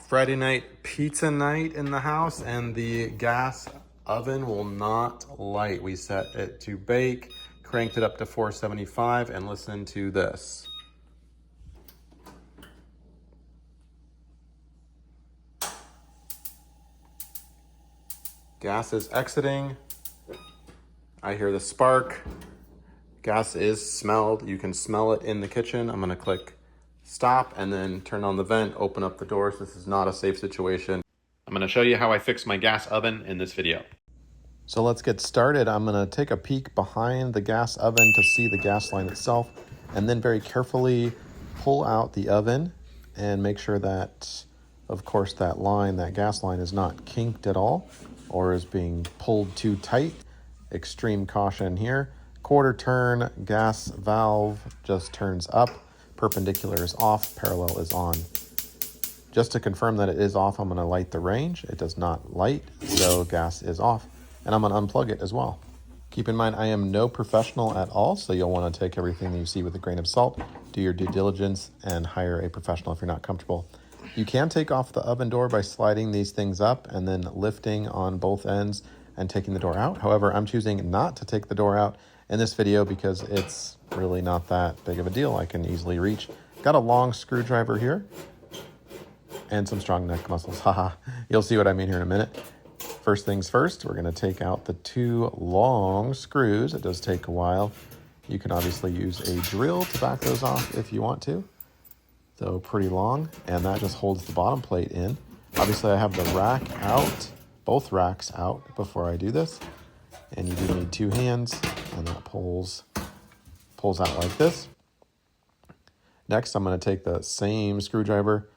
Friday night pizza night in the house, and the gas oven will not light. We set it to bake, cranked it up to 475, and listen to this. Gas is exiting. I hear the spark. Gas is smelled. You can smell it in the kitchen. I'm gonna click stop and then turn on the vent, open up the doors. This is not a safe situation. I'm gonna show you how I fix my gas oven in this video. So let's get started. I'm gonna take a peek behind the gas oven to see the gas line itself, and then very carefully pull out the oven and make sure that, of course, that gas line is not kinked at all or is being pulled too tight. Extreme caution here. Quarter turn, gas valve just turns up. Perpendicular is off, parallel is on. Just to confirm that it is off, I'm going to light the range. It does not light, so gas is off. And I'm going to unplug it as well. Keep in mind, I am no professional at all, so you'll want to take everything that you see with a grain of salt, do your due diligence, and hire a professional if you're not comfortable. You can take off the oven door by sliding these things up and then lifting on both ends and taking the door out. However, I'm choosing not to take the door out in this video because it's really not that big of a deal. I can easily reach. Got a long screwdriver here and some strong neck muscles. Haha, you'll see what I mean here in a minute. First things first, we're gonna take out the two long screws. It does take a while. You can obviously use a drill to back those off if you want to. So pretty long, and that just holds the bottom plate in. Obviously I have the rack out, both racks out before I do this. And you do need two hands, and that pulls out like this. Next, I'm going to take the same screwdriver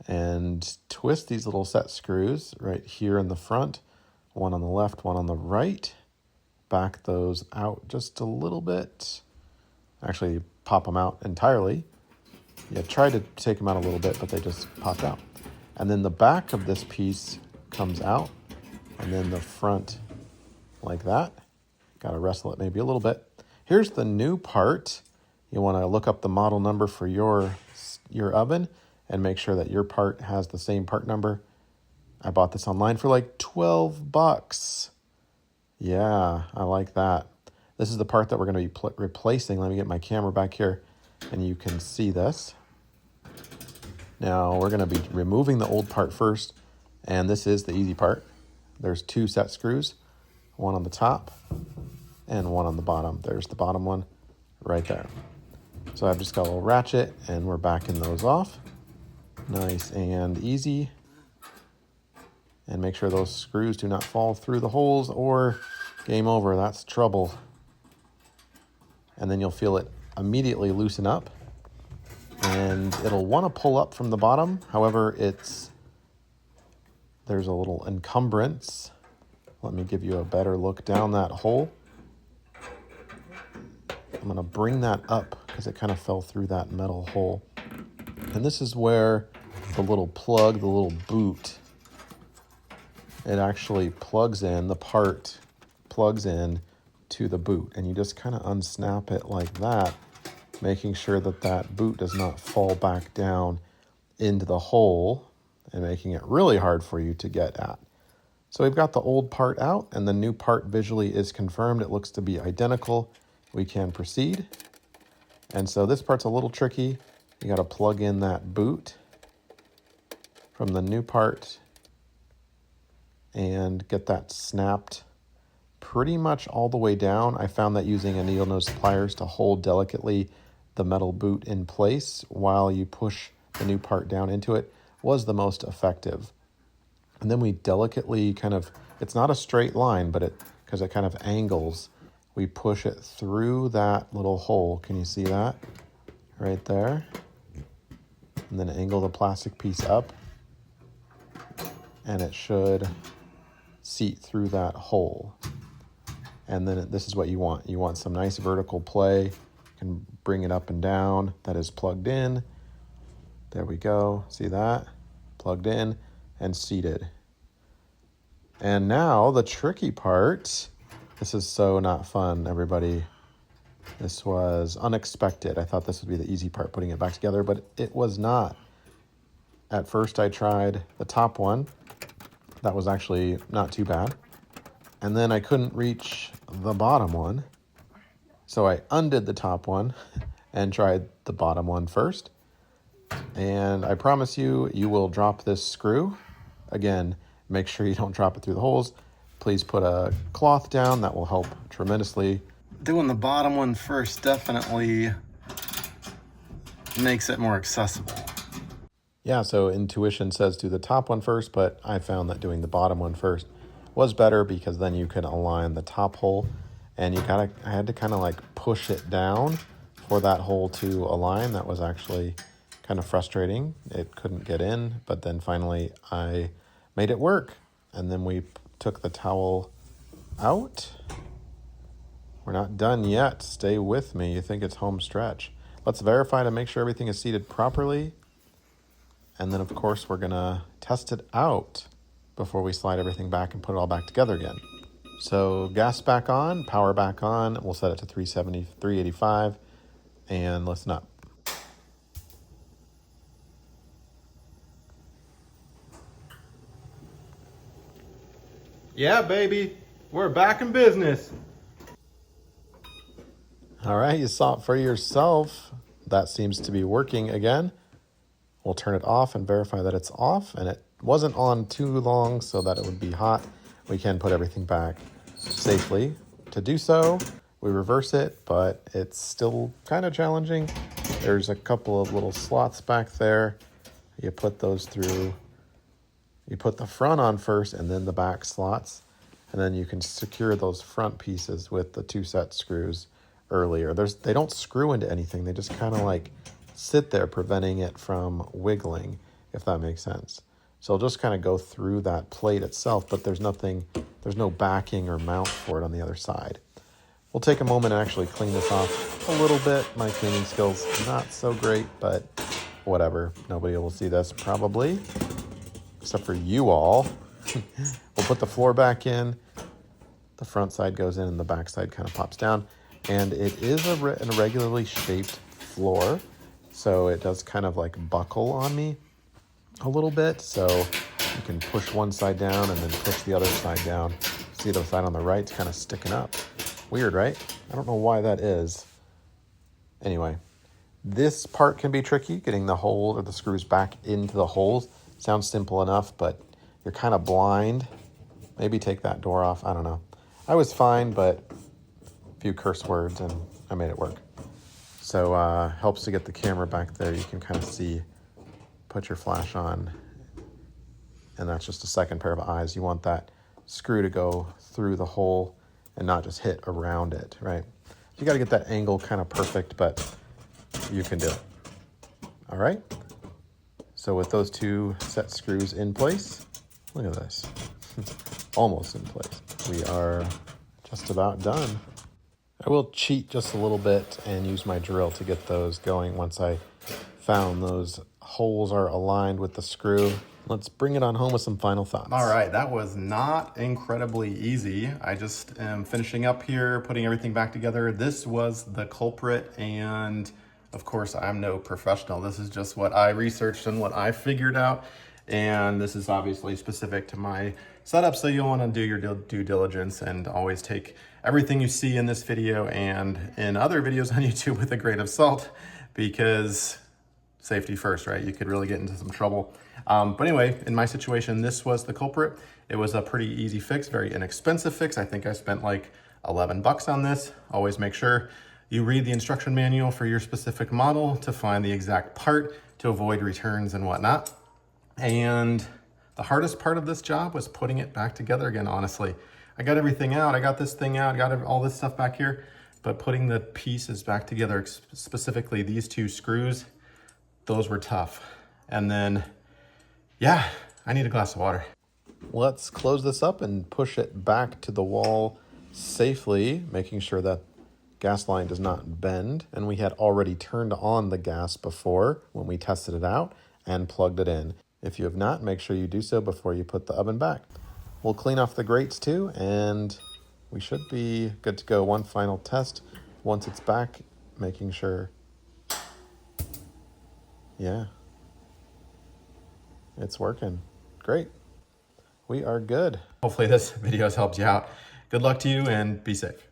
and twist these little set screws right here in the front, one on the left, one on the right. Back those out just a little bit. Actually, pop them out entirely. Yeah, try to take them out a little bit, but they just popped out. And then the back of this piece comes out, and then the front like that. Got to wrestle it maybe a little bit. Here's the new part. You want to look up the model number for your oven and make sure that your part has the same part number. I bought this online for like 12 bucks. Yeah, I like that. This is the part that we're going to be replacing. Let me get my camera back here and you can see this. Now we're going to be removing the old part first, and this is the easy part. There's two set screws. One on the top and one on the bottom. There's the bottom one right there. So I've just got a little ratchet and we're backing those off. Nice and easy. And make sure those screws do not fall through the holes or game over, that's trouble. And then you'll feel it immediately loosen up and it'll want to pull up from the bottom. However, there's a little encumbrance. Let me give you a better look down that hole. I'm going to bring that up because it kind of fell through that metal hole. And this is where the little plug, the little boot, it actually plugs in, the part plugs in to the boot. And you just kind of unsnap it like that, making sure that that boot does not fall back down into the hole and making it really hard for you to get at. So we've got the old part out and the new part visually is confirmed. It looks to be identical. We can proceed. And so this part's a little tricky. You got to plug in that boot from the new part and get that snapped pretty much all the way down. I found that using a needle nose pliers to hold delicately the metal boot in place while you push the new part down into it was the most effective. And then we delicately kind of, it's not a straight line, but because it kind of angles, we push it through that little hole. Can you see that? Right there. And then angle the plastic piece up. And it should seat through that hole. And then this is what you want. You want some nice vertical play. You can bring it up and down. That is plugged in. There we go. See that? Plugged in and seated. And now the tricky part. This is so not fun, everybody. This was unexpected. I thought this would be the easy part, putting it back together, but it was not. At first I tried the top one. That was actually not too bad. And then I couldn't reach the bottom one. So I undid the top one and tried the bottom one first. And I promise you, you will drop this screw. Again, make sure you don't drop it through the holes. Please put a cloth down. That will help tremendously. Doing the bottom one first definitely makes it more accessible. Yeah, so intuition says do the top one first, but I found that doing the bottom one first was better because then you can align the top hole, and I had to kind of like push it down for that hole to align. That was actually kind of frustrating. It couldn't get in, but then finally I made it work. And then we took the towel out. We're not done yet. Stay with me. You think it's home stretch. Let's verify to make sure everything is seated properly. And then, of course, we're going to test it out before we slide everything back and put it all back together again. So gas back on, power back on. We'll set it to 370, 385, and listen up. Yeah, baby, we're back in business. All right, you saw it for yourself. That seems to be working again. We'll turn it off and verify that it's off, and it wasn't on too long so that it would be hot. We can put everything back safely. To do so, we reverse it, but it's still kind of challenging. There's a couple of little slots back there. You put those through. You put the front on first and then the back slots, and then you can secure those front pieces with the 2 set screws earlier. They don't screw into anything. They just kind of like sit there, preventing it from wiggling, if that makes sense. So it'll just kind of go through that plate itself, but there's no backing or mount for it on the other side. We'll take a moment and actually clean this off a little bit. My cleaning skills not so great, but whatever. Nobody will see this probably, except for you all. We'll put the floor back in. The front side goes in and the back side kind of pops down. And it is a irregularly shaped floor, so it does kind of like buckle on me a little bit. So you can push one side down and then push the other side down. See, the side on the right's kind of sticking up. Weird, right? I don't know why that is. Anyway, this part can be tricky, getting the hole or the screws back into the holes. Sounds simple enough, but you're kind of blind. Maybe take that door off. I don't know. I was fine, but a few curse words and I made it work. So helps to get the camera back there. You can kind of see, put your flash on, and that's just a second pair of eyes. You want that screw to go through the hole and not just hit around it, right? You got to get that angle kind of perfect, but you can do it. All right. So with those 2 set screws in place, look at this, almost in place. We are just about done. I will cheat just a little bit and use my drill to get those going once I found those holes are aligned with the screw. Let's bring it on home with some final thoughts. All right, that was not incredibly easy. I just am finishing up here, putting everything back together. This was the culprit, and of course, I'm no professional. This is just what I researched and what I figured out. And this is obviously specific to my setup, so you'll want to do your due diligence and always take everything you see in this video and in other videos on YouTube with a grain of salt, because safety first, right? You could really get into some trouble. But anyway, in my situation, this was the culprit. It was a pretty easy fix, very inexpensive fix. I think I spent like 11 bucks on this. Always make sure you read the instruction manual for your specific model to find the exact part to avoid returns and whatnot. And the hardest part of this job was putting it back together again, honestly. I got everything out, I got this thing out, I got all this stuff back here, but putting the pieces back together, specifically these 2 screws, those were tough. And then, yeah, I need a glass of water. Let's close this up and push it back to the wall safely, making sure that gas line does not bend. And we had already turned on the gas before when we tested it out and plugged it in. If you have not, make sure you do so before you put the oven back. We'll clean off the grates too, and we should be good to go. One final test once it's back, making sure. Yeah. It's working. Great. We are good. Hopefully this video has helped you out. Good luck to you and be safe.